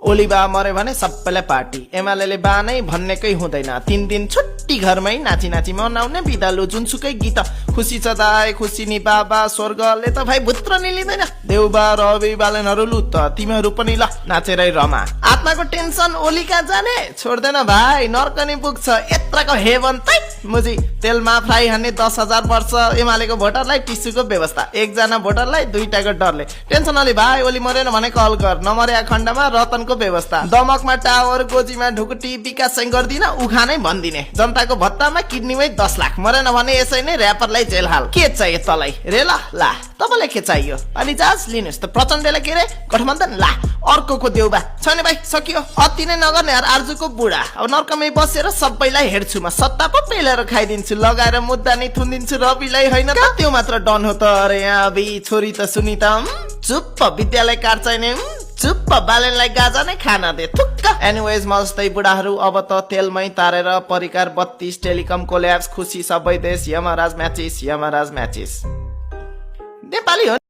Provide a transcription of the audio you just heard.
ओली बा मरे भने सबैलाई पार्टी एमाले बा नै भन्नेकै हुँदैन 3 दिन छुट्टी घरमै नाची नाची मनाउने बिदालु जुनसुकै गीत खुसी छ दाइ खुसी नि बाबा स्वर्गले त भाइ भुत्र नि लिँदैन देउबा रवि बालनहरू लु त तिमीहरू पनि ल नाचेरै रमा आत्माको टेन्सन ओली कहाँ जाने छोड्दैन भाइ नर्क नि पुग्छ यत्रको हेभन तै मुजी तेलमा फ्राई हान्ने 10,000 वर्ष एमालेको भोटरलाई टिस्युको व्यवस्था एकजना भोटरलाई दुईटाको डरले टेन्सन अलि भाइ ओली मरेन भने कल गर नमरे खण्डमा रतनको व्यवस्था दमकमा टावर गोजीमा ढुकुटी विकास चाहिँ गर्दिन उखानै भन्दिने जनताको भत्तामा किडनीमै 10 लाख मरेन भने यसै नै र्यापरलाई जेल हाल के चाहियो तलाई रेला ला तपाईलाई के चाहियो अनि जाज लिनुस् त प्रचण्डले के रे गठबन्धन ला अर्कोको देउबा छैन भाइ सकियो अति नै नगर्ने यार आर्जुको बुढा अब नर्कमै बसेर सबैलाई हेर्छु म सत्ता पो पेलेर खाइदिन्छु लगाएर मुद्दा नि थुनिदिन्छु रविलाई होइन त त्यो मात्र डन हो त अरे यहाँ बी छोरी त सुनि त चुप्प विद्यालय कार्ड चाहिने चुप्प बालनलाई गाजा नै खाना दे थुक्क एनीवेज मस्तै बुढाहरू अब त तेलमै तारेर परिकार 32 टेलिकम कोल्याप्स खुसी सबै देश यमराज म्याचिस नेपाली हो